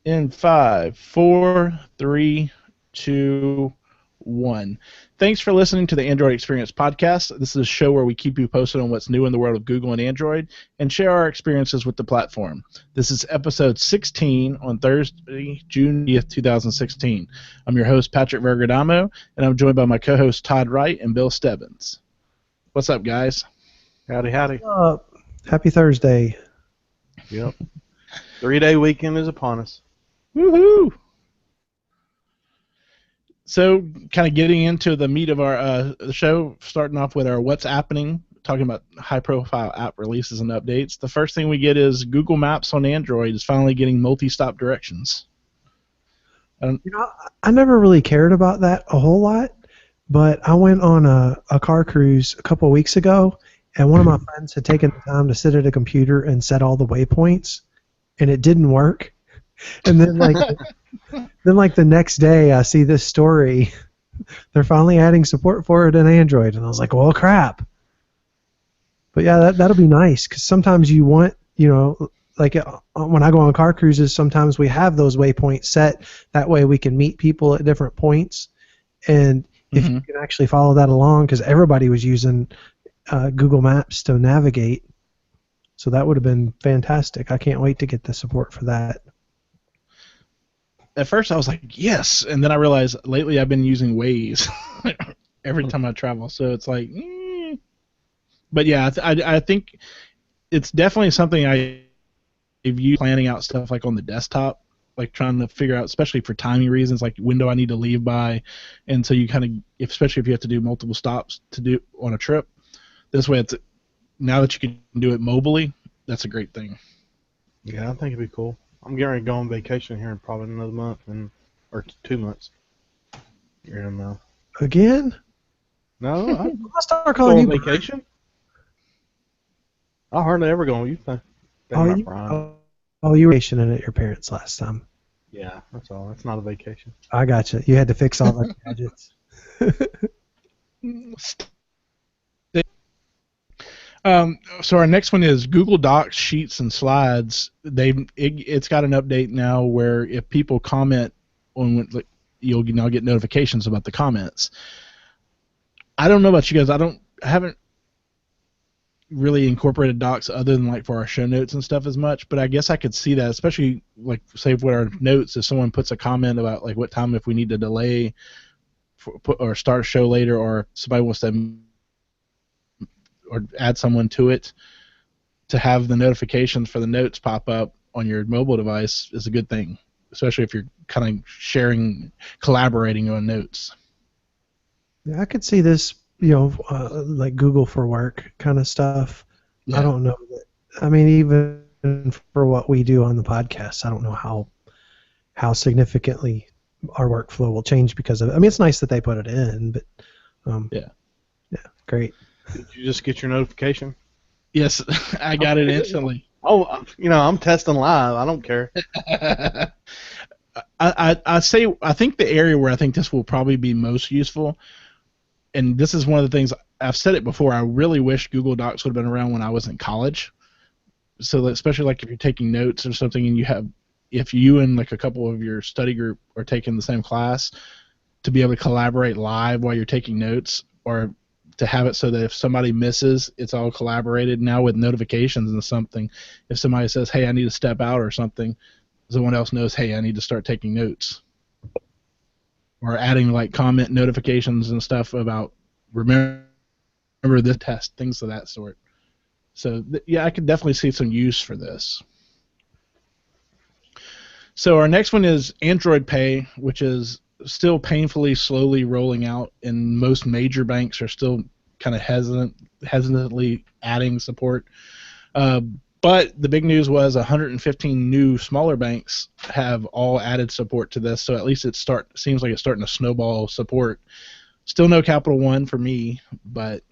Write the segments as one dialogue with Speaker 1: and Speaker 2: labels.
Speaker 1: In five, four, three, two, one. Thanks for listening to the Android Experience podcast. This is a show where we keep you posted on what's new in the world of Google and Android and share our experiences with the platform. This is episode 16 on Thursday, June 8th, 2016. I'm your host, Patrick Vergadamo, and I'm joined by my co-hosts Todd Wright and Bill Stebbins. What's up, guys?
Speaker 2: Howdy, howdy.
Speaker 3: What's up? Happy Thursday.
Speaker 2: Yep. 3-day weekend is upon us.
Speaker 1: Woohoo! So, kind of getting into the meat of our the show, starting off with our what's happening, talking about high-profile app releases and updates. The first thing we get is Google Maps on Android is finally getting multi-stop directions.
Speaker 3: I never really cared about that a whole lot, but I went on a car cruise a couple of weeks ago, and one of my friends had taken the time to sit at a computer and set all the waypoints, and it didn't work. And then the next day, I see this story. They're finally adding support for it in Android, and I was like, well, crap. But yeah, that'll be nice, because sometimes you want, like when I go on car cruises, sometimes we have those waypoints set. That way we can meet people at different points. And if you can actually follow that along, because everybody was using Google Maps to navigate. So that would have been fantastic. I can't wait to get the support for that.
Speaker 1: At first I was like, yes, and then I realized lately I've been using Waze every time I travel, so it's like, But yeah, I think it's definitely something I've used planning out stuff like on the desktop, like trying to figure out, especially for timing reasons, like when do I need to leave by, and so you kind of, especially if you have to do multiple stops to do on a trip, this way it's, now that you can do it mobily, that's a great thing.
Speaker 2: Yeah, I think it'd be cool. I'm getting ready to go on vacation here in probably another month or 2 months. Here in
Speaker 3: Again?
Speaker 2: No, I
Speaker 3: I'll start
Speaker 2: go
Speaker 3: calling
Speaker 2: on
Speaker 3: you
Speaker 2: vacation. I hardly ever go on. You think?
Speaker 3: You were vacationing at your parents' last time.
Speaker 2: Yeah, that's all. That's not a vacation.
Speaker 3: I gotcha. You had to fix all the gadgets.
Speaker 1: So our next one is Google Docs, Sheets, and Slides. It's got an update now where if people comment on, you'll now get notifications about the comments. I don't know about you guys. I haven't really incorporated Docs other than like for our show notes and stuff as much, but I guess I could see that, especially like say with our notes, if someone puts a comment about like what time if we need to delay or start a show later, or somebody wants to or add someone to it, to have the notifications for the notes pop up on your mobile device is a good thing, especially if you're kind of collaborating on notes.
Speaker 3: Yeah, I could see this, like Google for Work kind of stuff. Yeah. I don't know. I mean, even for what we do on the podcast, I don't know how significantly our workflow will change because of it. I mean, it's nice that they put it in, but yeah, great.
Speaker 2: Did you just get your notification?
Speaker 1: Yes, I got it instantly.
Speaker 2: Oh, I'm testing live. I don't care.
Speaker 1: I think the area where I think this will probably be most useful, and this is one of the things, I've said it before, I really wish Google Docs would have been around when I was in college. So especially like if you're taking notes or something and if you and like a couple of your study group are taking the same class, to be able to collaborate live while you're taking notes, or to have it so that if somebody misses, it's all collaborated. Now with notifications and something, if somebody says, hey, I need to step out or something, someone else knows, hey, I need to start taking notes. Or adding like comment notifications and stuff about remember this test, things of that sort. So yeah, I could definitely see some use for this. So our next one is Android Pay, which is still painfully slowly rolling out, and most major banks are still kind of hesitantly adding support. But the big news was 115 new smaller banks have all added support to this, so at least seems like it's starting to snowball support. Still no Capital One for me, but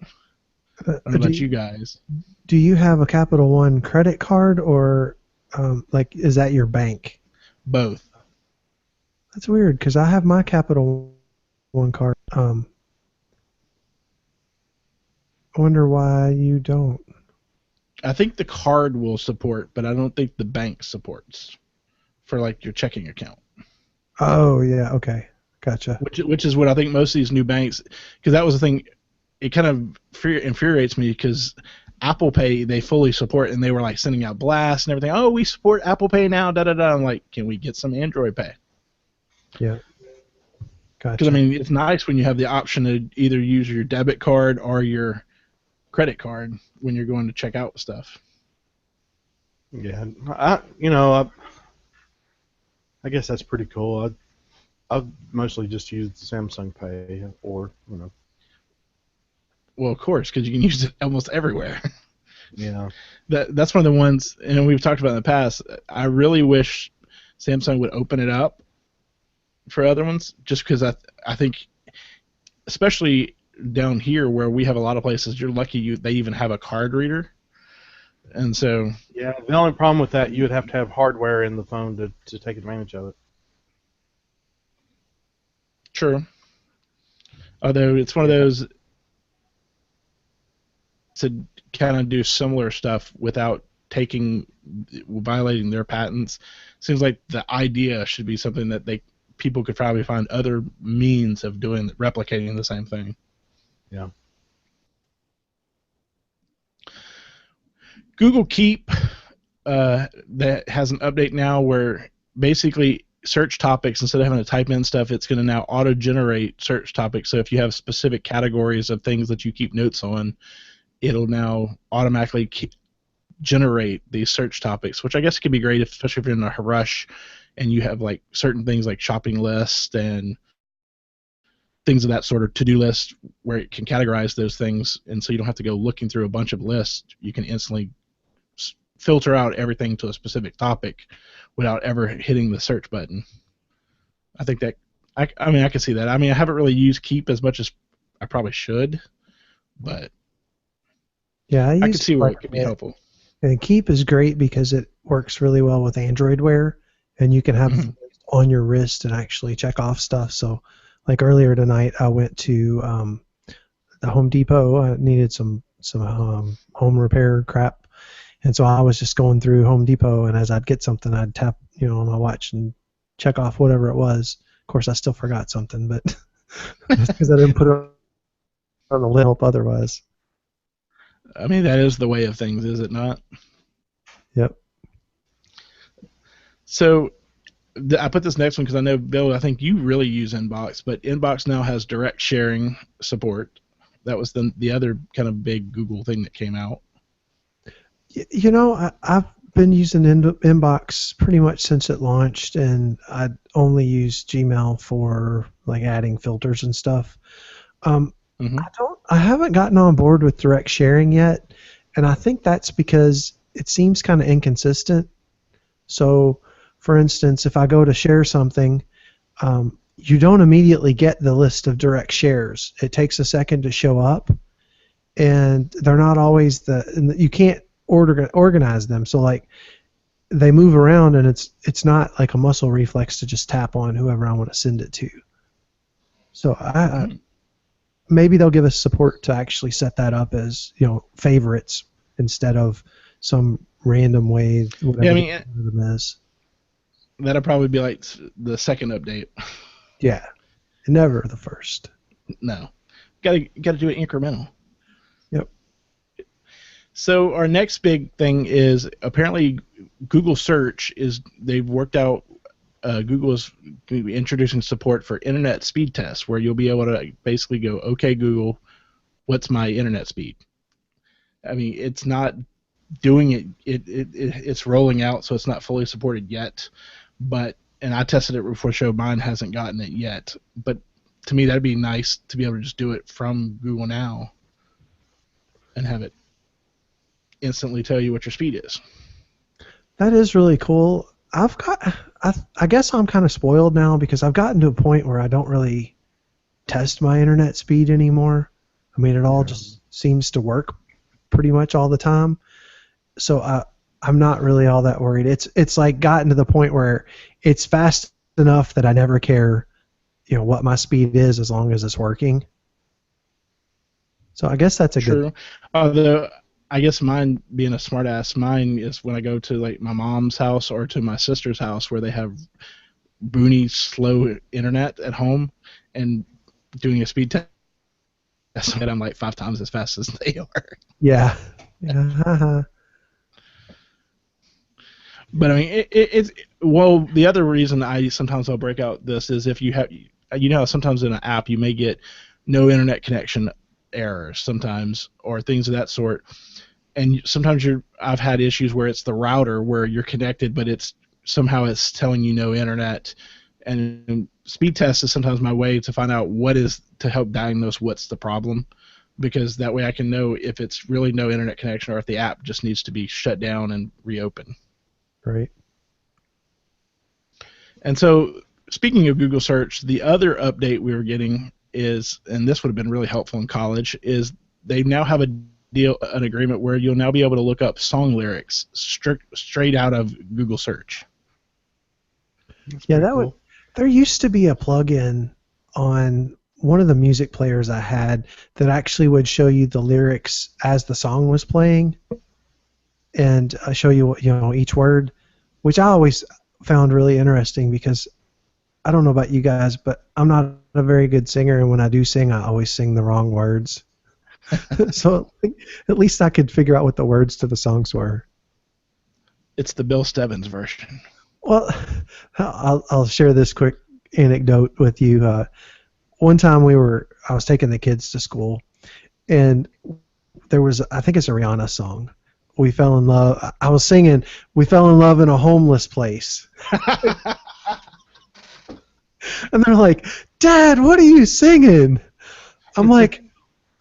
Speaker 1: I don't know about you guys.
Speaker 3: Do you have a Capital One credit card, or is that your bank?
Speaker 1: Both.
Speaker 3: That's weird, because I have my Capital One card. I wonder why you don't.
Speaker 1: I think the card will support, but I don't think the bank supports for like your checking account.
Speaker 3: Oh yeah, okay, gotcha.
Speaker 1: Which is what I think most of these new banks, because that was the thing. It kind of infuriates me because Apple Pay they fully support, and they were like sending out blasts and everything. Oh, we support Apple Pay now. Da da da. I'm like, can we get some Android Pay?
Speaker 3: Yeah,
Speaker 1: Because I
Speaker 3: gotcha.
Speaker 1: mean, it's nice when you have the option to either use your debit card or your credit card when you're going to check out stuff.
Speaker 2: Yeah, I guess that's pretty cool. I've mostly just used Samsung Pay or
Speaker 1: Well, of course, because you can use it almost everywhere.
Speaker 2: yeah.
Speaker 1: That's one of the ones, and we've talked about in the past. I really wish Samsung would open it up for other ones, just because I think, especially down here where we have a lot of places, you're lucky they even have a card reader, and so
Speaker 2: Yeah, the only problem with that, you would have to have hardware in the phone to take advantage of it.
Speaker 1: true. Although it's one of those to kind of do similar stuff without violating their patents. Seems like the idea should be something that people could probably find other means of replicating the same thing.
Speaker 2: Yeah.
Speaker 1: Google Keep that has an update now where basically search topics, instead of having to type in stuff, it's going to now auto-generate search topics. So if you have specific categories of things that you keep notes on, it'll now automatically generate these search topics, which I guess could be great, especially if you're in a rush and you have like certain things like shopping lists and things of that sort of to-do list where it can categorize those things, and so you don't have to go looking through a bunch of lists. You can instantly filter out everything to a specific topic without ever hitting the search button. I think that I mean I can see that. I mean I haven't really used Keep as much as I probably should, but
Speaker 3: Yeah,
Speaker 1: I could see where it could be helpful.
Speaker 3: And Keep is great because it works really well with Android Wear, and you can have it on your wrist and actually check off stuff. So, like earlier tonight, I went to the Home Depot. I needed some home repair crap, and so I was just going through Home Depot, and as I'd get something, I'd tap on my watch and check off whatever it was. Of course, I still forgot something, but because I didn't put it on the list otherwise.
Speaker 1: I mean, that is the way of things, is it not?
Speaker 3: Yep.
Speaker 1: So I put this next one because I know, Bill, I think you really use Inbox, but Inbox now has direct sharing support. That was the other kind of big Google thing that came out.
Speaker 3: I've been using Inbox pretty much since it launched, and I only use Gmail for like adding filters and stuff. I haven't gotten on board with direct sharing yet, and I think that's because it seems kind of inconsistent. So, for instance, if I go to share something, you don't immediately get the list of direct shares. It takes a second to show up, and they're not always you can't organize them. So like they move around, and it's not like a muscle reflex to just tap on whoever I want to send it to. So maybe they'll give us support to actually set that up as favorites instead of some random way.
Speaker 1: Yeah, I mean,
Speaker 3: them is.
Speaker 1: That'll probably be like the second update.
Speaker 3: Yeah, never the first.
Speaker 1: No, got to do it incremental.
Speaker 3: Yep.
Speaker 1: So our next big thing is apparently Google Search they've worked out. Google is introducing support for internet speed tests, where you'll be able to basically go, "Okay, Google, what's my internet speed?" I mean, it's not doing it. It's rolling out, so it's not fully supported yet. And I tested it before the show. Mine hasn't gotten it yet. But to me, that'd be nice to be able to just do it from Google Now and have it instantly tell you what your speed is.
Speaker 3: That is really cool. I guess I'm kind of spoiled now because I've gotten to a point where I don't really test my internet speed anymore. I mean, it all just seems to work pretty much all the time. So I'm not really all that worried. It's like gotten to the point where it's fast enough that I never care, what my speed is as long as it's working. So I guess that's a
Speaker 1: True.
Speaker 3: good.
Speaker 1: Although I guess mine being a smartass, mine is when I go to like my mom's house or to my sister's house where they have boony slow internet at home, and doing a speed test, I'm like 5 times as fast as they are.
Speaker 3: Yeah. Yeah.
Speaker 1: But I mean, it's well. The other reason I sometimes I'll break out this is if you have, how sometimes in an app you may get no internet connection errors sometimes or things of that sort, and sometimes I've had issues where it's the router where you're connected, but it's telling you no internet, and speed test is sometimes my way to find out what is to help diagnose what's the problem, because that way I can know if it's really no internet connection or if the app just needs to be shut down and reopened.
Speaker 3: Right.
Speaker 1: And so, speaking of Google search, the other update we were getting is, and this would have been really helpful in college, is they now have an agreement where you'll now be able to look up song lyrics straight out of Google search.
Speaker 3: Yeah, there used to be a plugin on one of the music players I had that actually would show you the lyrics as the song was playing, and show you each word, which I always found really interesting because I don't know about you guys, but I'm not a very good singer, and when I do sing, I always sing the wrong words. So at least I could figure out what the words to the songs were.
Speaker 1: It's the Bill Stebbins version.
Speaker 3: Well, I'll share this quick anecdote with you. One time I was taking the kids to school, and there was, I think it's a Rihanna song. We fell in love. I was singing, "We fell in love in a homeless place." And they're like, "Dad, what are you singing?" I'm like,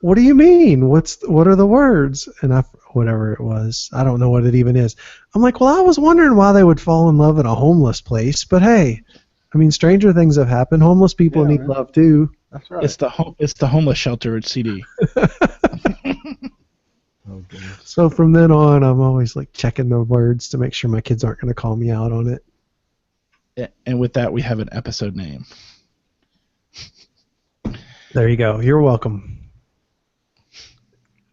Speaker 3: "What do you mean? What are the words?" And whatever it was, I don't know what it even is. I'm like, "Well, I was wondering why they would fall in love in a homeless place, but hey, I mean, stranger things have happened. Homeless people need love too."
Speaker 2: That's right.
Speaker 1: It's the homeless shelter CD.
Speaker 2: Oh, goodness.
Speaker 3: So from then on, I'm always like checking the words to make sure my kids aren't going to call me out on it.
Speaker 1: And with that, we have an episode name.
Speaker 3: There you go. You're welcome.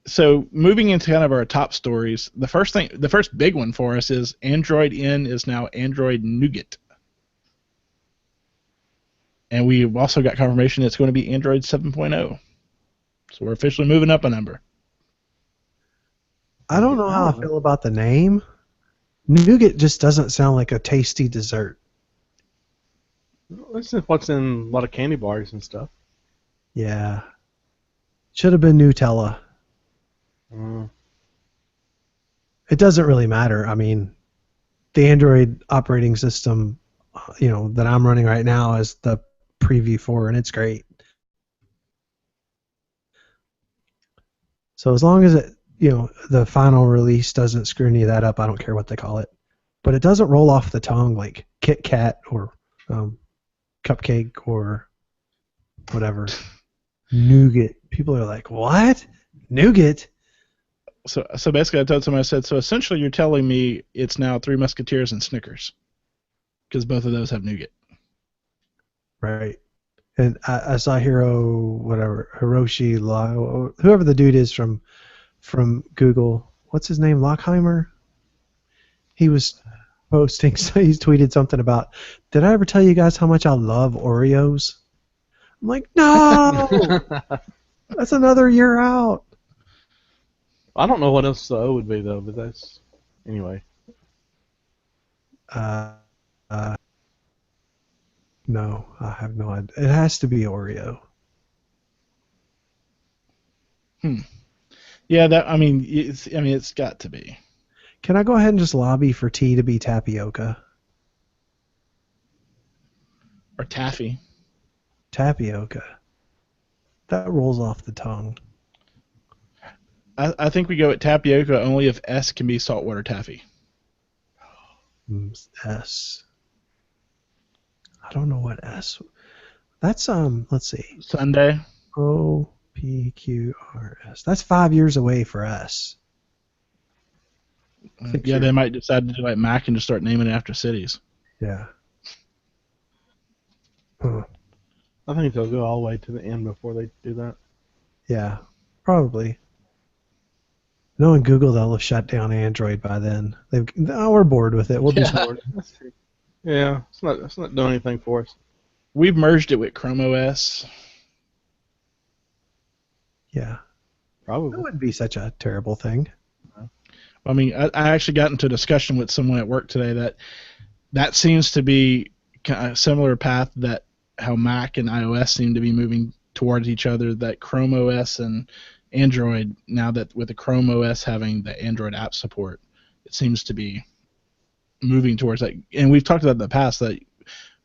Speaker 1: So moving into kind of our top stories, the first big one for us is Android N is now Android Nougat. And we've also got confirmation it's going to be Android 7.0. So we're officially moving up a number.
Speaker 3: I don't know how I feel about the name. Nougat just doesn't sound like a tasty dessert.
Speaker 2: This is what's in a lot of candy bars and stuff.
Speaker 3: Yeah. Should have been Nutella. It doesn't really matter. I mean, the Android operating system, that I'm running right now is the preview for, and it's great. So as long as the final release doesn't screw any of that up, I don't care what they call it. But it doesn't roll off the tongue like Kit Kat or Cupcake or whatever. Nougat. People are like, "What? Nougat?"
Speaker 1: So basically, I told somebody, I said, so essentially you're telling me it's now Three Musketeers and Snickers, because both of those have nougat.
Speaker 3: Right. And I saw Hiroshi, whoever the dude is from Google. What's his name? Lockheimer? He was posting, so he tweeted something about, "Did I ever tell you guys how much I love Oreos?" I'm like, no! That's another year out.
Speaker 2: I don't know what else the O would be, though, but that's... Anyway.
Speaker 3: No, I have no idea. It has to be Oreo.
Speaker 1: Yeah, it's got to be.
Speaker 3: Can I go ahead and just lobby for T to be tapioca?
Speaker 1: Or taffy.
Speaker 3: Tapioca. That rolls off the tongue.
Speaker 1: I think we go at tapioca only if S can be saltwater taffy.
Speaker 3: S. I don't know what S. That's let's see.
Speaker 1: Sunday.
Speaker 3: OPQRS. That's 5 years away for us.
Speaker 1: Yeah, they might decide to do like Mac and just start naming it after cities.
Speaker 3: Yeah. Huh.
Speaker 2: I think they'll go all the way to the end before they do that.
Speaker 3: Yeah, probably. Knowing Google, they'll have shut down Android by then. We're bored with it. We'll do some.
Speaker 2: Lord, that's true. Yeah, it's not doing anything for us.
Speaker 1: We've merged it with Chrome OS.
Speaker 3: Yeah, that
Speaker 2: Probably.
Speaker 3: wouldn't be such a terrible thing.
Speaker 1: I mean, I actually got into a discussion with someone at work today that seems to be kind of similar path that how Mac and iOS seem to be moving towards each other. That Chrome OS and Android, now that with the Chrome OS having the Android app support, it seems to be moving towards that. And we've talked about in the past that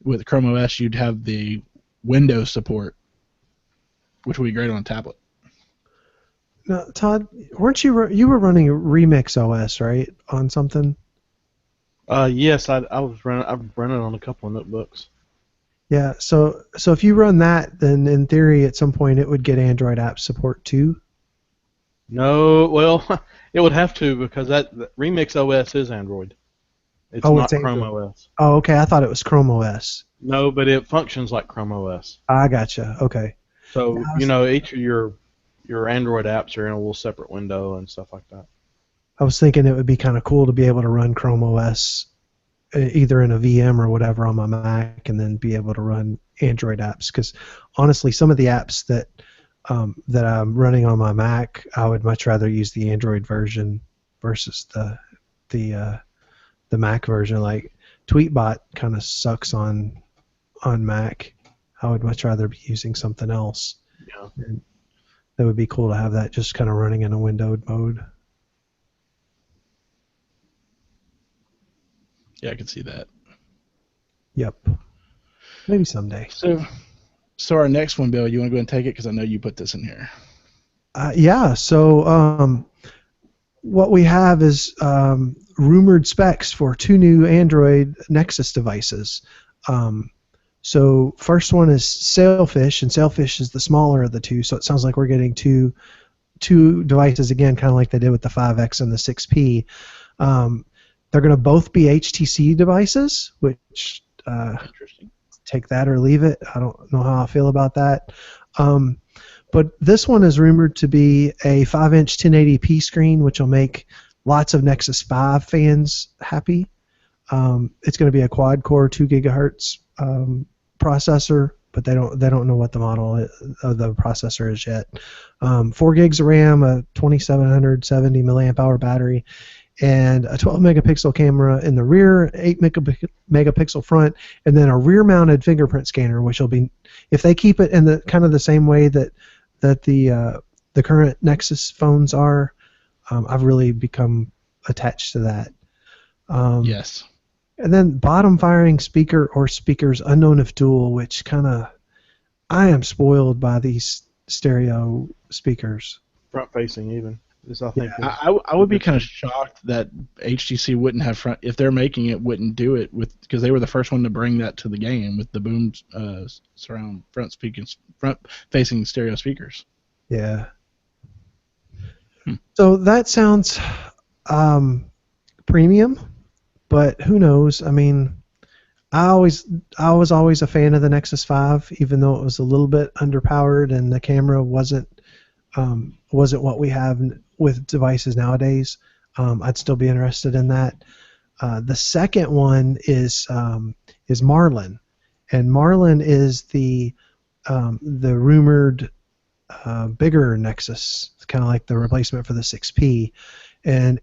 Speaker 1: with Chrome OS you'd have the Windows support, which would be great on a tablet.
Speaker 3: Now, Todd, weren't you were running Remix OS, right, on something?
Speaker 2: Yes, I've run it on a couple of notebooks.
Speaker 3: Yeah. So if you run that, then in theory, at some point, it would get Android app support too.
Speaker 2: No, well, it would have to because that Remix OS is Android. It's not
Speaker 3: it's
Speaker 2: Chrome
Speaker 3: Android.
Speaker 2: OS.
Speaker 3: Oh, okay. I thought it was Chrome OS.
Speaker 2: No, but it functions like Chrome OS.
Speaker 3: I gotcha. Okay.
Speaker 2: So
Speaker 3: Yeah,
Speaker 2: each of your Android apps are in a little separate window and stuff like that.
Speaker 3: I was thinking it would be kind of cool to be able to run Chrome OS either in a VM or whatever on my Mac, and then be able to run Android apps. Because honestly, some of the apps that I'm running on my Mac, I would much rather use the Android version versus the Mac version. Like Tweetbot kind of sucks on Mac. I would much rather be using something else.
Speaker 2: Yeah.
Speaker 3: And that would be cool to have that just kind of running in a windowed mode.
Speaker 1: Yeah, I could see that.
Speaker 3: Yep. Maybe someday.
Speaker 1: So our next one, Bill, you want to go and take it because I know you put this in here.
Speaker 3: Yeah. So what we have is rumored specs for 2 new Android Nexus devices. So first one is Sailfish, and Sailfish is the smaller of the two. So it sounds like we're getting two devices again, kind of like they did with the 5X and the 6P. They're going to both be HTC devices, which
Speaker 1: Interesting.
Speaker 3: take that or leave it. I don't know how I feel about that. But this one is rumored to be a 5-inch 1080p screen, which will make lots of Nexus 5 fans happy. It's going to be a quad-core 2 gigahertz processor, but they don't know what the model of the processor is yet. 4 gigs of RAM, a 2770 milliamp hour battery, and a 12 megapixel camera in the rear, 8 megapixel front, and then a rear-mounted fingerprint scanner, which will be, if they keep it in the kind of the same way that the current Nexus phones are, I've really become attached to that.
Speaker 1: Yes.
Speaker 3: And then bottom-firing speaker or speakers unknown if dual, which kind of, I am spoiled by these stereo speakers.
Speaker 2: Front-facing even. I think.
Speaker 1: Yeah, I would be kind of shocked that HTC wouldn't have front, if they're making it, wouldn't do it with, because they were the first one to bring that to the game with the boom surround front-facing stereo speakers.
Speaker 3: Yeah. So that sounds premium, but who knows? I mean, I was always a fan of the Nexus 5, even though it was a little bit underpowered and the camera wasn't what we have with devices nowadays. I'd still be interested in that. The second one is Marlin, and Marlin is the rumored bigger Nexus. It's kind of like the replacement for the 6P. And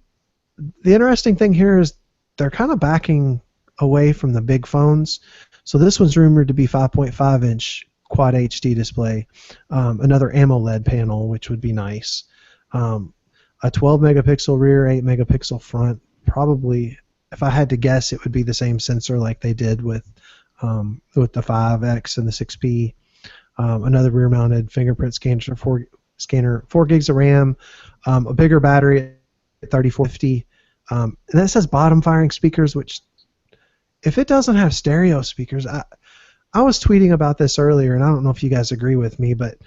Speaker 3: the interesting thing here is they're kind of backing away from the big phones. So this one's rumored to be 5.5 inch Quad HD display, another AMOLED panel, which would be nice. A 12 megapixel rear, 8 megapixel front. Probably, if I had to guess, it would be the same sensor like they did with the 5X and the 6P. Another rear-mounted fingerprint scanner, 4 gigs of RAM, a bigger battery at 3450. And that says bottom-firing speakers, which, if it doesn't have stereo speakers, I was tweeting about this earlier, and I don't know if you guys agree with me, but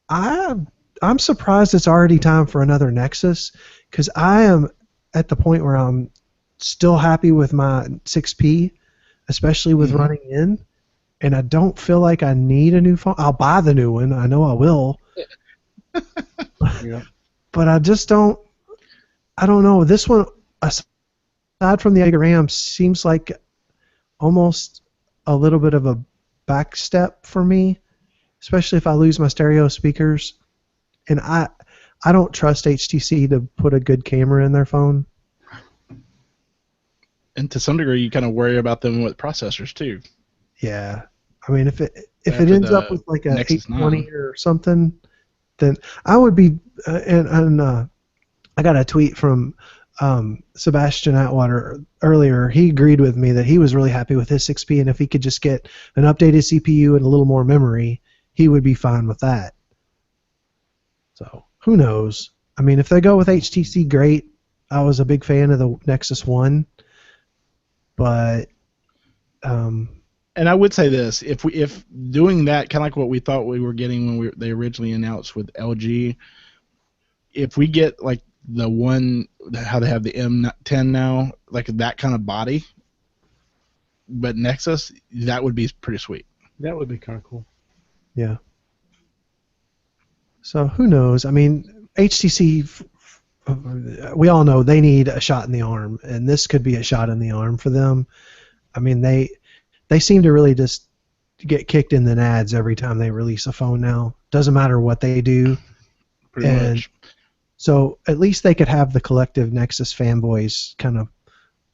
Speaker 3: I'm surprised it's already time for another Nexus, because I am at the point where I'm still happy with my 6P, especially with running in, and I don't feel like I need a new phone. I'll buy the new one. I know I will.
Speaker 2: Yeah.
Speaker 3: But I just don't. I don't know. This one, aside from the Mega RAM, seems like almost a little bit of a back step for me, especially if I lose my stereo speakers. And I don't trust HTC to put a good camera in their phone.
Speaker 1: And to some degree, you kind of worry about them with processors too.
Speaker 3: Yeah. I mean, if it
Speaker 1: After
Speaker 3: ends up
Speaker 1: the
Speaker 3: with like a
Speaker 1: Nexus
Speaker 3: 820
Speaker 1: 9.
Speaker 3: or something, then I would be. And I got a tweet from Sebastian Atwater earlier. He agreed with me that he was really happy with his 6P, and if he could just get an updated CPU and a little more memory, he would be fine with that. So who knows? I mean, if they go with HTC, great. I was a big fan of the Nexus One, but
Speaker 1: And I would say this: if doing that, kind of like what we thought we were getting when they originally announced with LG, if we get like the one how they have the M10 now, like that kind of body, but Nexus, that would be pretty sweet.
Speaker 2: That would be kind of cool.
Speaker 3: yeah. So who knows? I mean, HTC. We all know they need a shot in the arm, and this could be a shot in the arm for them. I mean, they seem to really just get kicked in the nads every time they release a phone now. Doesn't matter what they do.
Speaker 1: Pretty much.
Speaker 3: So at least they could have the collective Nexus fanboys kind of,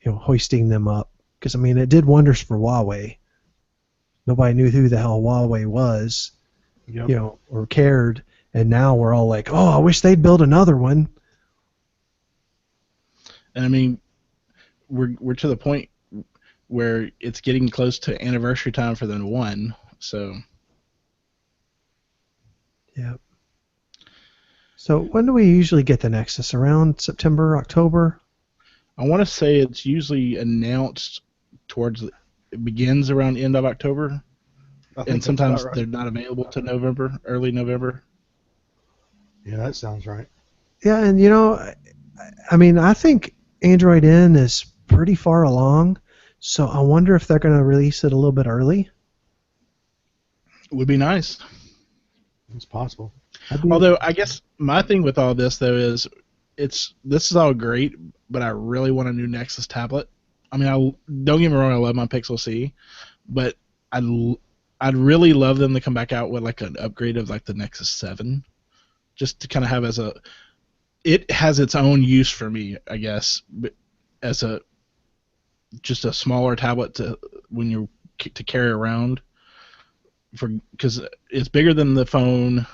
Speaker 3: hoisting them up. Because I mean, it did wonders for Huawei. Nobody knew who the hell Huawei was,
Speaker 2: Yep.
Speaker 3: or cared, and now we're all like, oh, I wish they'd build another one.
Speaker 1: And I mean, we're to the point where it's getting close to anniversary time for the one. So
Speaker 3: Yeah. So when do we usually get the Nexus? Around September, October?
Speaker 1: I want to say it's usually announced it begins around the end of October,
Speaker 2: I think
Speaker 1: and
Speaker 2: that's
Speaker 1: sometimes
Speaker 2: about right.
Speaker 1: they're not available to November, early November.
Speaker 2: Yeah, that sounds right.
Speaker 3: Yeah, and I mean, I think Android N is pretty far along, so I wonder if they're going to release it a little bit early.
Speaker 1: It would be nice.
Speaker 2: It's possible.
Speaker 1: Although I guess my thing with all this though is this is all great, but I really want a new Nexus tablet. I mean, don't get me wrong, I love my Pixel C, but I'd really love them to come back out with like an upgrade of like the Nexus 7, just to kind of have it has its own use for me, I guess, but as just a smaller tablet to carry around, because it's bigger than the phone,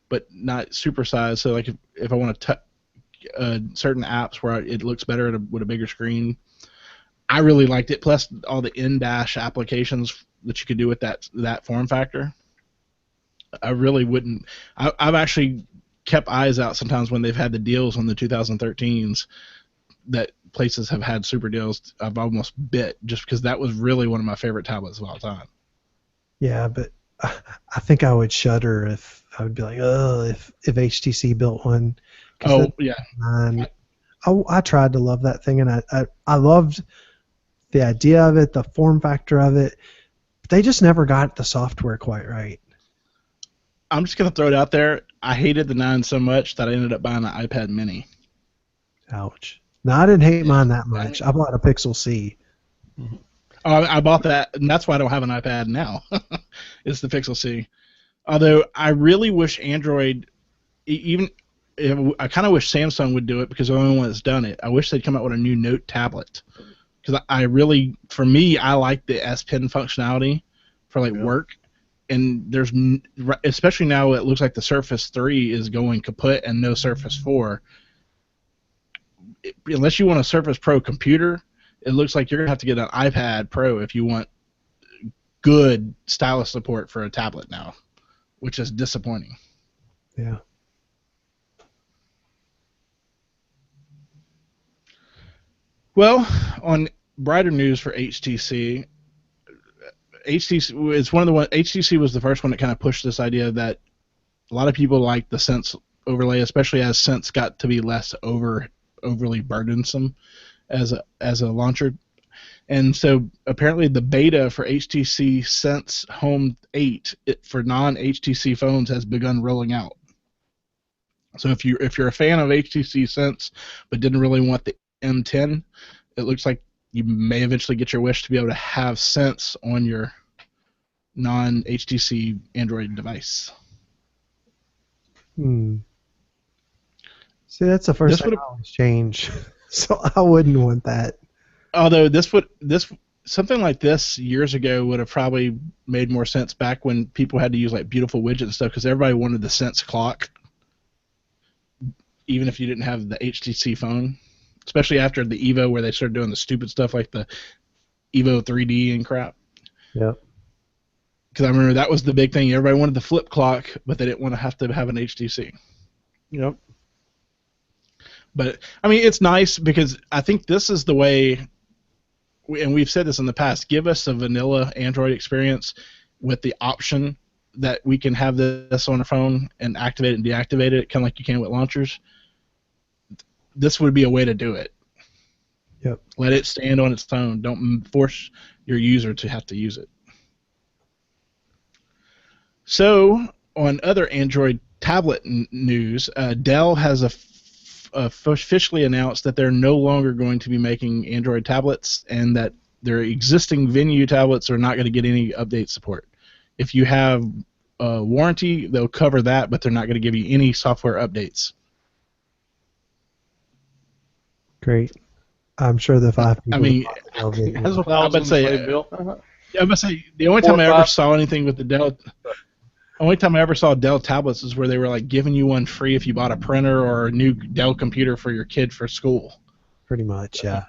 Speaker 1: but not super sized. So like if I want to certain apps where it looks better with a bigger screen, I really liked it. Plus all the in-dash applications that you could do with that form factor. I really wouldn't. I've actually kept eyes out sometimes when they've had the deals on the 2013s that places have had super deals. I've almost bit just because that was really one of my favorite tablets of all time.
Speaker 3: Yeah, but I think I would shudder if I would be like, oh, if HTC built one.
Speaker 1: Oh yeah.
Speaker 3: I tried to love that thing, and I loved the idea of it, the form factor of it. But they just never got the software quite right.
Speaker 1: I'm just gonna throw it out there. I hated the 9 so much that I ended up buying the iPad Mini.
Speaker 3: Ouch. No, I didn't hate mine that much. I bought a Pixel C.
Speaker 1: I bought that, and that's why I don't have an iPad now. It's the Pixel C. Although I really wish Android, I kind of wish Samsung would do it because they're the only one that's done it. I wish they'd come out with a new Note tablet because for me, I like the S Pen functionality for work. And especially now it looks like the Surface 3 is going kaput and no Surface 4. Unless you want a Surface Pro computer, it looks like you're going to have to get an iPad Pro if you want good stylus support for a tablet now, which is disappointing.
Speaker 3: Yeah.
Speaker 1: Well, on brighter news for HTC is HTC was the first one that kind of pushed this idea that a lot of people like the Sense overlay, especially as Sense got to be less overly burdensome as a launcher. And so apparently the beta for HTC Sense Home 8 for non-HTC phones has begun rolling out. So if you're a fan of HTC Sense but didn't really want the M10, it looks like you may eventually get your wish to be able to have Sense on your non-HTC Android device.
Speaker 3: See, that's the first thing I always change, so I wouldn't want that.
Speaker 1: Although something like this years ago would have probably made more sense back when people had to use like beautiful widgets and stuff, because everybody wanted the Sense clock, even if you didn't have the HTC phone. Especially after the Evo, where they started doing the stupid stuff like the Evo 3D and crap.
Speaker 3: Yep.
Speaker 1: Because I remember that was the big thing. Everybody wanted the flip clock, but they didn't want to have an HTC.
Speaker 2: Yep.
Speaker 1: But I mean, it's nice because I think this is the way, and we've said this in the past. Give us a vanilla Android experience with the option that we can have this on our phone and activate it and deactivate it, kind of like you can with launchers. This would be a way to do it.
Speaker 3: Yep.
Speaker 1: Let it stand on its own. Don't force your user to have to use it. So, on other Android tablet news, Dell has officially announced that they're no longer going to be making Android tablets, and that their existing Venue tablets are not going to get any update support. If you have a warranty, they'll cover that, but they're not going to give you any software updates.
Speaker 3: Great. I'm sure the 5 people.
Speaker 1: I mean,
Speaker 2: That's what I was going to say, Bill.
Speaker 1: Yeah, I must say the only time I ever saw anything with the Dell, only time I ever saw Dell tablets is where they were like giving you one free if you bought a printer or a new Dell computer for your kid for school.
Speaker 3: Pretty much, yeah.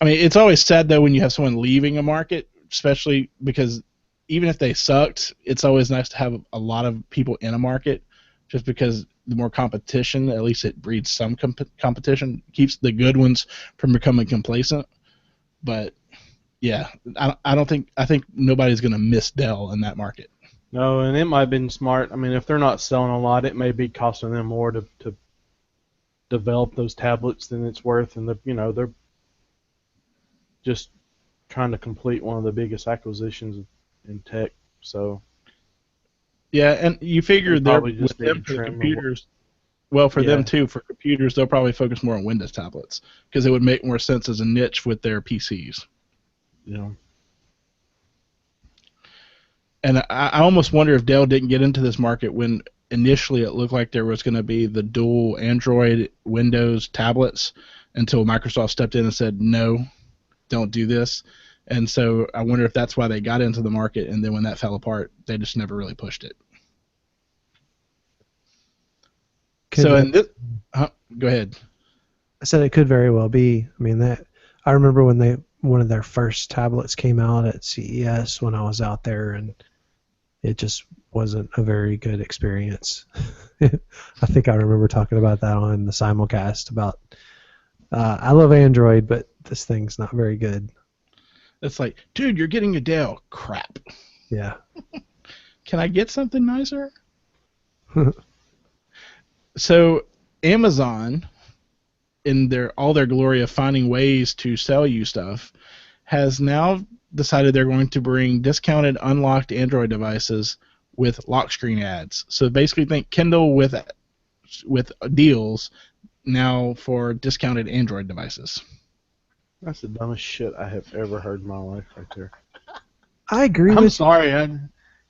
Speaker 1: I mean, it's always sad though when you have someone leaving a market, especially because even if they sucked, it's always nice to have a lot of people in a market, just because the more competition, at least it breeds some competition, keeps the good ones from becoming complacent. But yeah, I think nobody's going to miss Dell in that market.
Speaker 2: No, and it might have been smart. I mean, if they're not selling a lot, it may be costing them more to develop those tablets than it's worth, and they're just trying to complete one of the biggest acquisitions in tech. So
Speaker 1: yeah, and you figure they're with them for computers. Well, for them too, for computers, they'll probably focus more on Windows tablets because it would make more sense as a niche with their PCs.
Speaker 2: Yeah.
Speaker 1: And I almost wonder if Dell didn't get into this market when initially it looked like there was going to be the dual Android Windows tablets until Microsoft stepped in and said, no, don't do this. And so I wonder if that's why they got into the market, and then when that fell apart, they just never really pushed it. Go ahead.
Speaker 3: I said it could very well be. I mean, I remember when one of their first tablets came out at CES when I was out there, and it just wasn't a very good experience. I think I remember talking about that on the simulcast about I love Android, but this thing's not very good.
Speaker 1: It's like, dude, you're getting a Dell. Crap.
Speaker 3: Yeah.
Speaker 1: Can I get something nicer? So Amazon, in all their glory of finding ways to sell you stuff, has now decided they're going to bring discounted unlocked Android devices with lock screen ads. So basically think Kindle with deals now for discounted Android devices.
Speaker 2: That's the dumbest shit I have ever heard in my life right there.
Speaker 3: I agree
Speaker 2: I'm
Speaker 3: with
Speaker 2: sorry,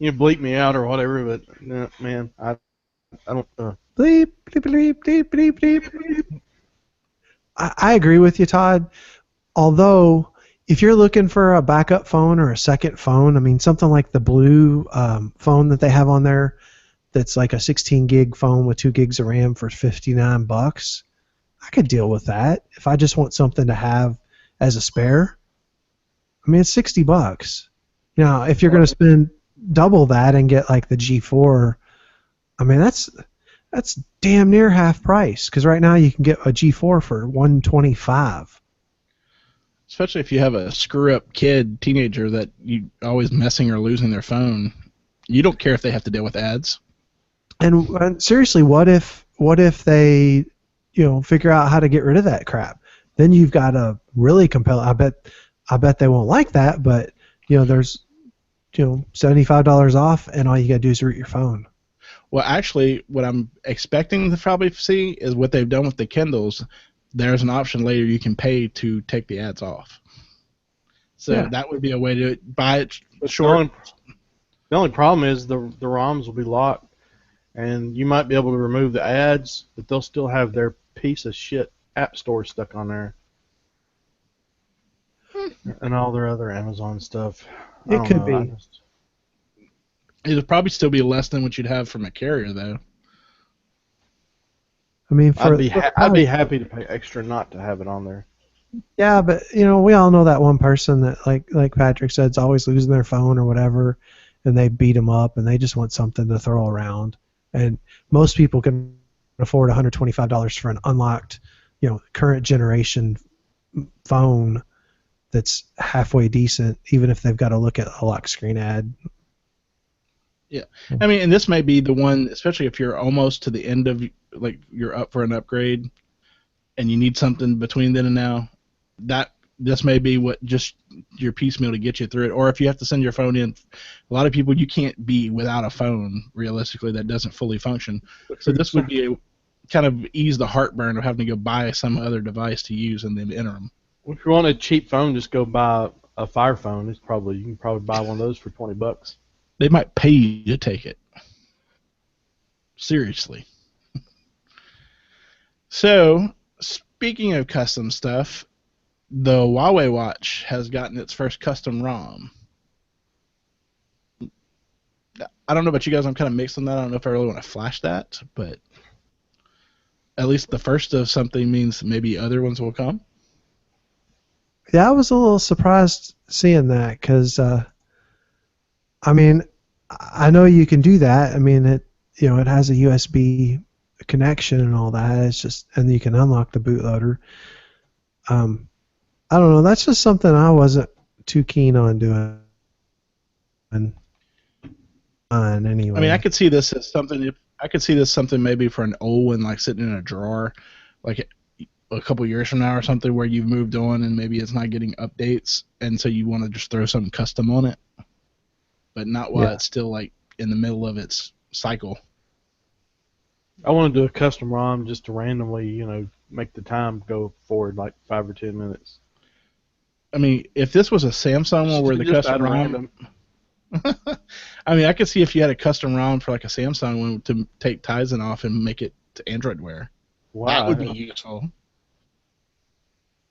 Speaker 2: you bleep me out or whatever, but no, man, I don't.
Speaker 3: Bleep, bleep, bleep, bleep, bleep, bleep, bleep. I agree with you, Todd. Although, if you're looking for a backup phone or a second phone, I mean, something like the blue phone that they have on there, that's like a 16 gig phone with 2 gigs of RAM for $59, I could deal with that if I just want something to have as a spare. I mean, it's $60. Now, if you're going to spend double that and get like the G4, I mean, that's damn near half price, because right now you can get a G4 for $125.
Speaker 1: Especially if you have a screw-up teenager that you always messing or losing their phone. You don't care if they have to deal with ads.
Speaker 3: And seriously, what if they, figure out how to get rid of that crap? Then you've got a really compelling. I bet they won't like that, but there's $75 off, and all you gotta do is root your phone.
Speaker 1: Well, actually, what I'm expecting to probably see is what they've done with the Kindles. There's an option later you can pay to take the ads off. So that would be a way to buy it
Speaker 2: But
Speaker 1: short.
Speaker 2: The only problem is the ROMs will be locked, and you might be able to remove the ads, but they'll still have their piece of shit app store stuck on there. And all their other Amazon stuff.
Speaker 3: It could be.
Speaker 1: It'll probably still be less than what you'd have from a carrier, though.
Speaker 3: I mean,
Speaker 2: I'd be happy to pay extra not to have it on there.
Speaker 3: Yeah, but we all know that one person that, like Patrick said, is always losing their phone or whatever, and they beat them up, and they just want something to throw around. And most people can afford $125 for an unlocked, current generation phone that's halfway decent, even if they've got to look at a lock screen ad.
Speaker 1: Yeah, I mean, and this may be the one, especially if you're almost to the end of, like, you're up for an upgrade, and you need something between then and now. This may be what just your piecemeal to get you through it. Or if you have to send your phone in, a lot of people, you can't be without a phone realistically that doesn't fully function. So this would be a kind of ease the heartburn of having to go buy some other device to use in the interim.
Speaker 2: Well, if you want a cheap phone, just go buy a Fire phone. You can probably buy one of those for $20.
Speaker 1: They might pay you to take it. Seriously. So, speaking of custom stuff, the Huawei watch has gotten its first custom ROM. I don't know about you guys. I'm kind of mixed on that. I don't know if I really want to flash that, but at least the first of something means maybe other ones will come.
Speaker 3: Yeah, I was a little surprised seeing that because, I mean, I know you can do that. I mean, it has a USB connection and all that. It's just, and you can unlock the bootloader. I don't know. That's just something I wasn't too keen on doing. Anyway.
Speaker 1: I mean, I could see this as something. I could see this something maybe for an old one, like sitting in a drawer, like a couple years from now or something, where you've moved on and maybe it's not getting updates, and so you want to just throw something custom on it, but not while it's still like in the middle of its cycle.
Speaker 2: I want to do a custom ROM just to randomly, make the time go forward like 5 or 10 minutes.
Speaker 1: I mean, if this was a Samsung one where the custom ROM, I mean, I could see if you had a custom ROM for like a Samsung one to take Tizen off and make it to Android Wear. Wow, that would be useful.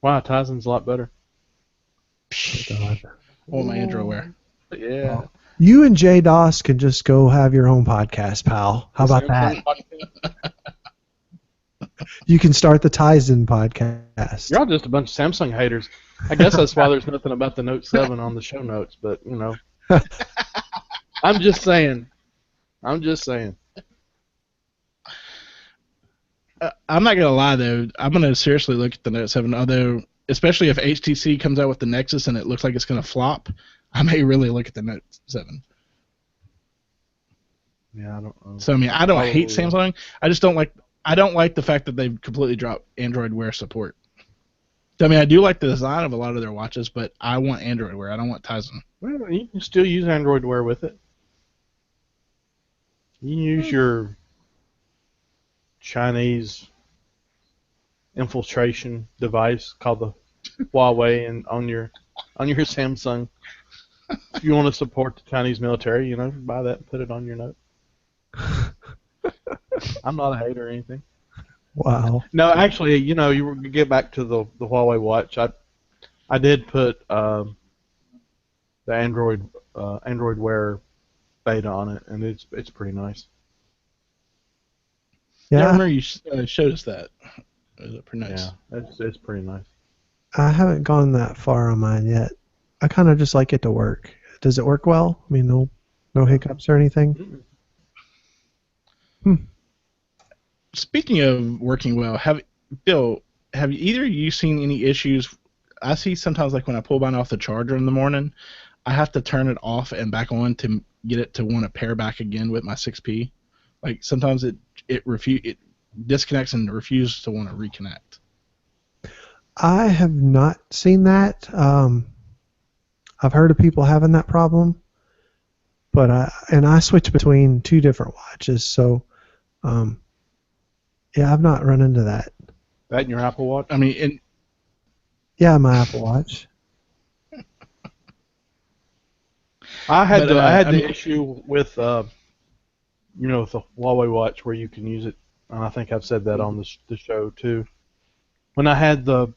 Speaker 2: Wow, Tizen's a lot better.
Speaker 1: I want my Android Wear.
Speaker 2: Yeah.
Speaker 3: Well, you and Jay Doss can just go have your own podcast, pal. How about that? You can start the Tizen podcast.
Speaker 2: You're all just a bunch of Samsung haters. I guess that's why there's nothing about the Note 7 on the show notes, but, I'm just saying. I'm
Speaker 1: not going to lie, though. I'm going to seriously look at the Note 7, although, especially if HTC comes out with the Nexus and it looks like it's going to flop, I may really look at the Note 7.
Speaker 2: Yeah, I don't know.
Speaker 1: So, I mean, I don't hate Samsung. I just don't like the fact that they've completely dropped Android Wear support. I mean, I do like the design of a lot of their watches, but I want Android Wear. I don't want Tizen.
Speaker 2: Well, you can still use Android Wear with it. You can use your Chinese infiltration device called the Huawei and on your Samsung. If you want to support the Chinese military, buy that and put it on your Note. I'm not a hater or anything.
Speaker 3: Wow.
Speaker 2: No, actually, you get back to the Huawei watch. I did put the Android Wear beta on it, and it's pretty nice.
Speaker 1: Yeah, I remember you showed us that. It was pretty nice.
Speaker 2: Yeah, it's pretty nice.
Speaker 3: I haven't gone that far on mine yet. I kind of just like it to work. Does it work well? I mean, no hiccups or anything?
Speaker 1: Speaking of working well, have either of you seen any issues? I see sometimes, like when I pull mine off the charger in the morning, I have to turn it off and back on to get it to want to pair back again with my 6P. Like sometimes it disconnects and refuses to want to reconnect.
Speaker 3: I have not seen that. I've heard of people having that problem, but I switch between 2 different watches, so yeah, I've not run into that.
Speaker 2: That and your Apple Watch?
Speaker 1: I mean, and
Speaker 3: Yeah, my Apple Watch.
Speaker 2: I had
Speaker 1: I
Speaker 2: the
Speaker 1: mean,
Speaker 2: issue with with the Huawei watch where you can use it, and I think I've said that on the show too. When I had the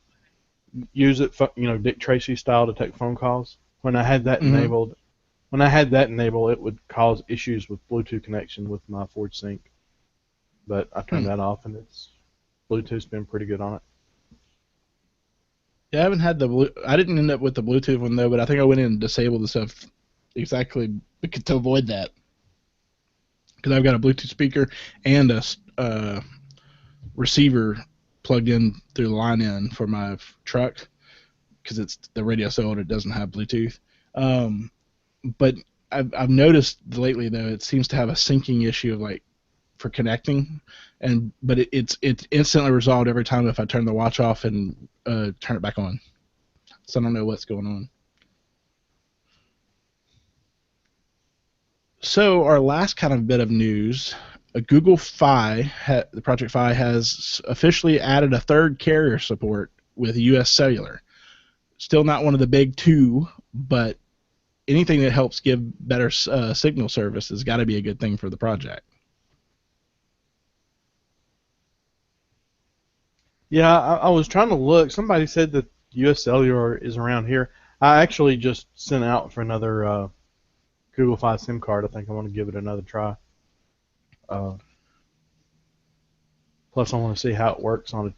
Speaker 2: use it, Dick Tracy style to take phone calls. When I had that enabled, it would cause issues with Bluetooth connection with my Ford Sync. But I turned that off, and Bluetooth's been pretty good on it.
Speaker 1: yeah, I haven't had I didn't end up with the Bluetooth one though, but I think I went in and disabled the stuff exactly to avoid that. Because I've got a Bluetooth speaker and a receiver plugged in through the line in for my truck, because it's the radio's so old it doesn't have Bluetooth. But I've noticed lately though it seems to have a syncing issue of like for connecting, but it's instantly resolved every time if I turn the watch off and turn it back on. So I don't know what's going on. So our last kind of bit of news, Google Fi, the Project Fi, has officially added a third carrier support with US Cellular. Still not one of the big 2, but anything that helps give better signal service has got to be a good thing for the project.
Speaker 2: Yeah, I was trying to look. Somebody said that US Cellular is around here. I actually just sent out for another Google Fi SIM card. I think I want to give it another try. Plus, I want to see how it works on it.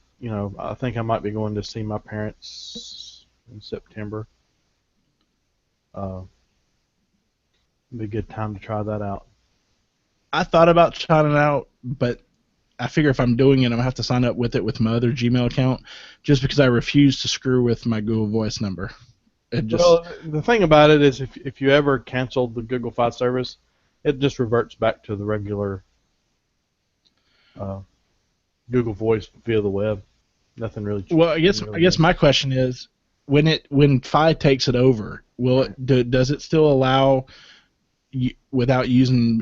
Speaker 2: I think I might be going to see my parents in September. It'd be a good time to try that out.
Speaker 1: I thought about trying it out, but I figure if I'm doing it, I'm going to have to sign up with it with my other Gmail account, just because I refuse to screw with my Google Voice number.
Speaker 2: Well, the thing about it is if you ever cancel the Google Fi service, it just reverts back to the regular Google Voice via the web. Nothing really.
Speaker 1: Well, I guess my question is, when Fi takes it over, does it still allow without using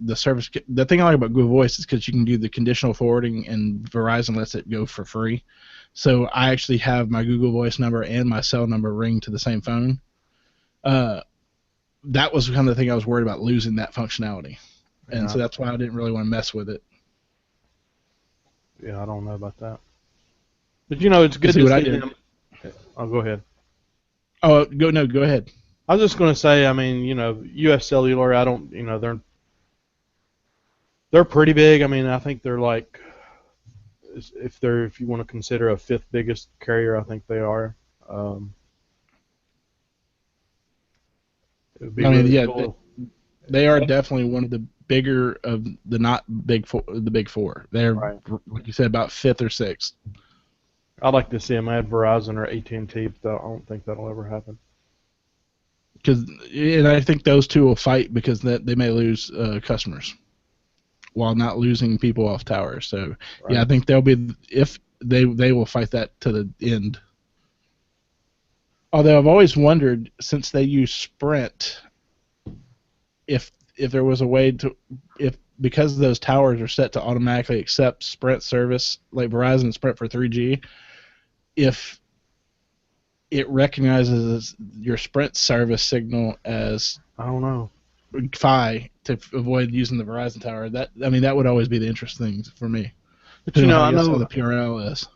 Speaker 1: the service? The thing I like about Google Voice is because you can do the conditional forwarding, and Verizon lets it go for free. So I actually have my Google Voice number and my cell number ring to the same phone. That was kind of the thing I was worried about, losing that functionality, and so that's why I didn't really want to mess with it.
Speaker 2: Yeah, I don't know about that. But it's good to see them. Oh, go ahead.
Speaker 1: Oh, go ahead.
Speaker 2: I was just going to say, I mean, US Cellular, I don't, they're pretty big. I mean, I think they're like, if you want to consider a 5th biggest carrier, I think they are. It would be really cool.
Speaker 1: They are definitely one of the bigger of the not big four, the big 4. They're like you said, about 5th or 6th.
Speaker 2: I'd like to see them add Verizon or AT&T, but I don't think that'll ever happen.
Speaker 1: And I think those 2 will fight because they may lose customers while not losing people off towers. So yeah, I think they'll be, if they will fight that to the end. Although I've always wondered, since they use Sprint, if there was a way to, because those towers are set to automatically accept Sprint service, like Verizon and Sprint for 3G, if it recognizes your Sprint service signal as,
Speaker 2: I don't know,
Speaker 1: Fi, to avoid using the Verizon tower, that would always be the interesting thing for me.
Speaker 2: But I know
Speaker 1: how the PRL is.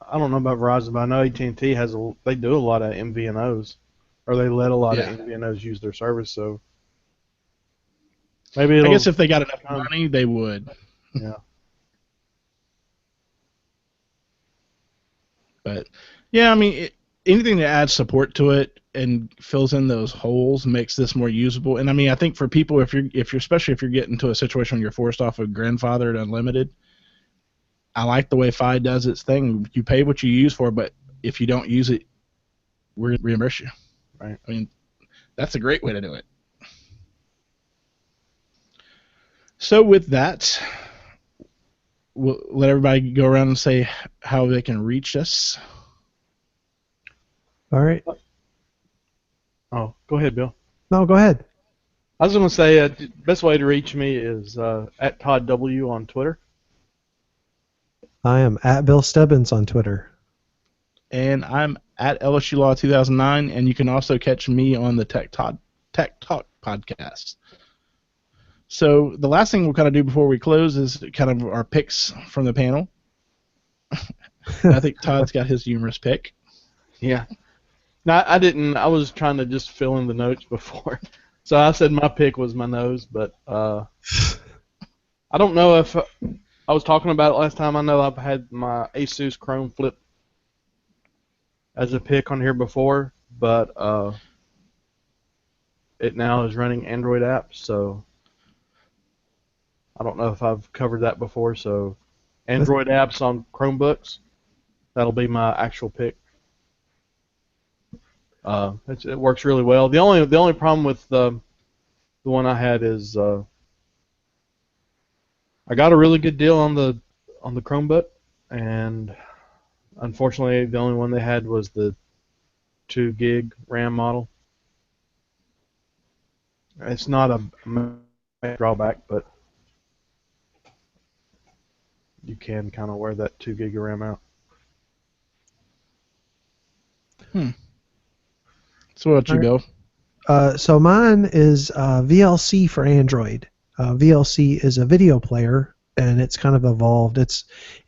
Speaker 2: I don't know about Verizon, but I know AT&T they do a lot of MVNOs, or they let a lot of MVNOs use their service. So maybe I
Speaker 1: guess if they got enough money, they would.
Speaker 2: Yeah.
Speaker 1: But yeah, I mean, anything that adds support to it and fills in those holes makes this more usable. And I mean, I think for people, especially if you're getting to a situation where you're forced off of grandfathered unlimited, I like the way Fi does its thing. You pay what you use for, but if you don't use it, we're gonna reimburse you.
Speaker 2: Right.
Speaker 1: I mean, that's a great way to do it. So with that, we'll let everybody go around and say how they can reach us.
Speaker 3: All right.
Speaker 2: Oh, go ahead, Bill.
Speaker 3: No, go ahead.
Speaker 2: I was going to say, the best way to reach me is at Todd W on Twitter.
Speaker 3: I am at Bill Stebbins on Twitter.
Speaker 1: And I'm at LSU Law 2009, and you can also catch me on the Tech Talk podcast. So the last thing we'll kind of do before we close is kind of our picks from the panel. I think Todd's got his humorous pick.
Speaker 2: Yeah. No, I didn't. I was trying to just fill in the notes before. So I said my pick was my nose, but I don't know if I was talking about it last time. I know I've had my Asus Chrome Flip as a pick on here before, but it now is running Android apps, so I don't know if I've covered that before. So Android apps on Chromebooks, that'll be my actual pick. It works really well. The only problem with the one I had is I got a really good deal on the Chromebook, and unfortunately the only one they had was the 2 gig RAM model. It's not a major drawback, but you can kind of wear that 2 gig of RAM out.
Speaker 1: So what about you, Bill?
Speaker 3: So mine is VLC for Android. VLC is a video player, and it's kind of evolved.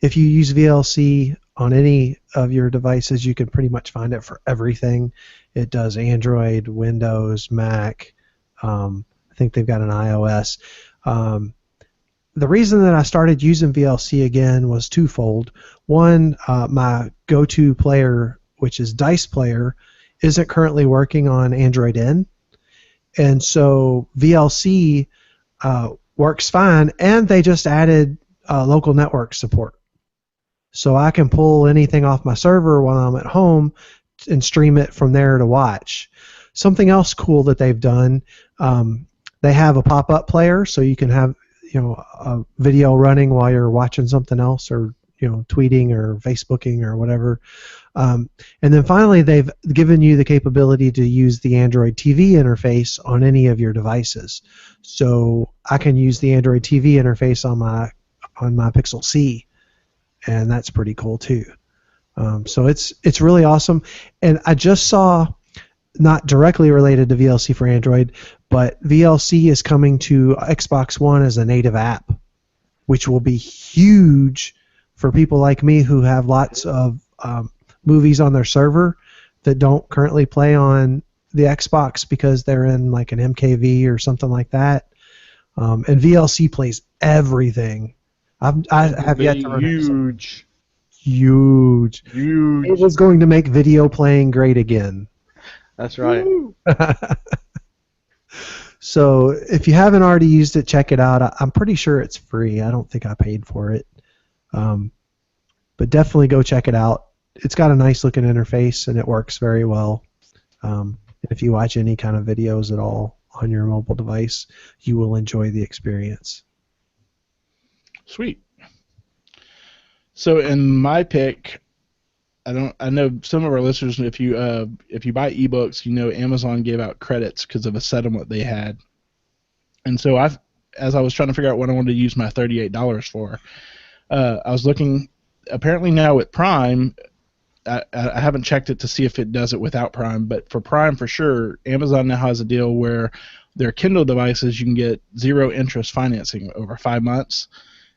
Speaker 3: If you use VLC on any of your devices, you can pretty much find it for everything. It does Android, Windows, Mac. I think they've got an iOS. The reason that I started using VLC again was twofold. One, my go-to player, which is Dice Player, isn't currently working on Android N, and so VLC works fine, and they just added local network support. So I can pull anything off my server while I'm at home and stream it from there to watch. Something else cool that they've done, they have a pop-up player, so you can have a video running while you're watching something else, or tweeting or Facebooking or whatever. And then finally, they've given you the capability to use the Android TV interface on any of your devices. So I can use the Android TV interface on my Pixel C, and that's pretty cool too. So it's really awesome. And I just saw, not directly related to VLC for Android, but VLC is coming to Xbox One as a native app, which will be huge for people like me who have lots of movies on their server that don't currently play on the Xbox because they're in like an MKV or something like that. And VLC plays everything. I have yet to run huge. It is going to make video playing great again.
Speaker 2: That's right.
Speaker 3: So if you haven't already used it, check it out. I'm pretty sure it's free. I don't think I paid for it. But definitely go check it out. It's got a nice looking interface, and it works very well. If you watch any kind of videos at all on your mobile device, you will enjoy the experience.
Speaker 1: Sweet. So in my pick, I know some of our listeners, if you buy ebooks, Amazon gave out credits because of a settlement they had. And so as I was trying to figure out what I wanted to use my $38 for, I was looking. Apparently now with Prime, I haven't checked it to see if it does it without Prime, but for Prime for sure, Amazon now has a deal where their Kindle devices you can get 0 interest financing over 5 months.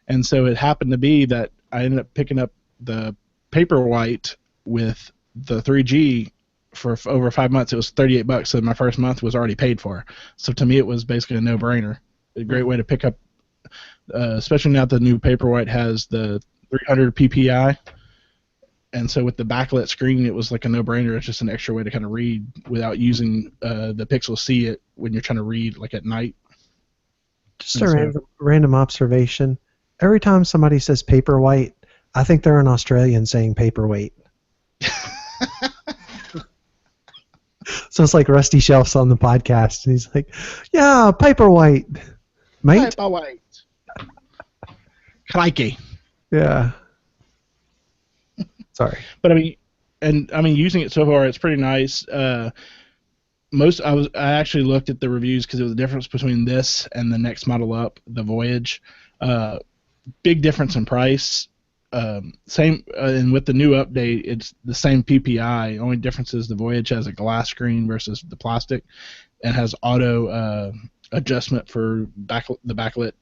Speaker 1: And so it happened to be that I ended up picking up the Paperwhite with the 3G for over 5 months. It was $38, so my first month was already paid for. So to me, it was basically a no-brainer. A great way to pick up, especially now that the new Paperwhite has the 300 ppi, and so with the backlit screen, it was like a no-brainer. It's just an extra way to kind of read without using the Pixel C it when you're trying to read like at night.
Speaker 3: Just a random observation. Every time somebody says Paperwhite, I think they're an Australian saying paperweight. So it's like Rusty Shelf's on the podcast, and he's like, "Yeah, Paperwhite, mate."
Speaker 1: Paperwhite. Crikey.
Speaker 3: Yeah. Sorry.
Speaker 1: But using it so far, it's pretty nice. I actually looked at the reviews because it was the difference between this and the next model up, the Voyage. Big difference in price. Same, and with the new update, it's the same PPI. Only difference is the Voyage has a glass screen versus the plastic, and has auto adjustment for the backlit.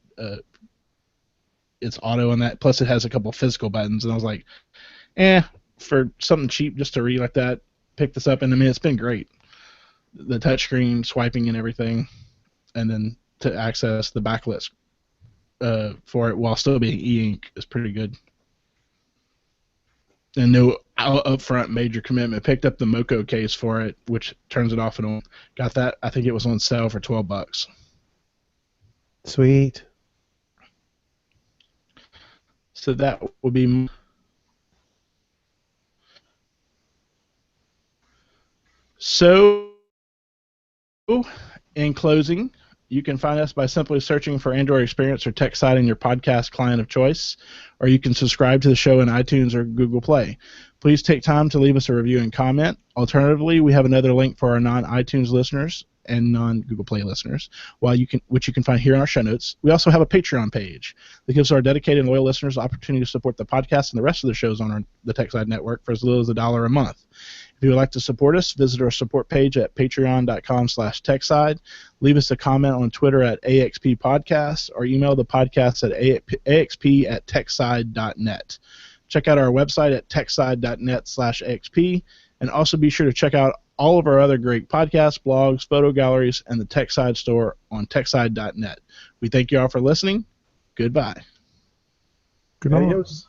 Speaker 1: It's auto on that. Plus, it has a couple physical buttons, and I was like, for something cheap just to read like that, pick this up. And I mean, it's been great. The touchscreen swiping and everything, and then to access the backlit for it while still being e-ink is pretty good. And no upfront major commitment. Picked up the Moco case for it, which turns it off and on. Got that. I think it was on sale for $12.
Speaker 3: Sweet.
Speaker 1: So that would be. So, in closing, you can find us by simply searching for AndroidXperience or TechSide in your podcast client of choice, or you can subscribe to the show in iTunes or Google Play. Please take time to leave us a review and comment. Alternatively, we have another link for our non-iTunes listeners and non-Google Play listeners, which you can find here in our show notes. We also have a Patreon page that gives our dedicated and loyal listeners the opportunity to support the podcast and the rest of the shows on the TechSide Network for as little as $1 a month. If you would like to support us, visit our support page at patreon.com/techside. Leave us a comment on Twitter at AXPPodcast or email the podcast at axp@techside.net. Check out our website at techside.net/axp, and also be sure to check out all of our other great podcasts, blogs, photo galleries, and the TechSide store on techside.net. We thank you all for listening. Goodbye.
Speaker 3: Good night.
Speaker 2: Adios.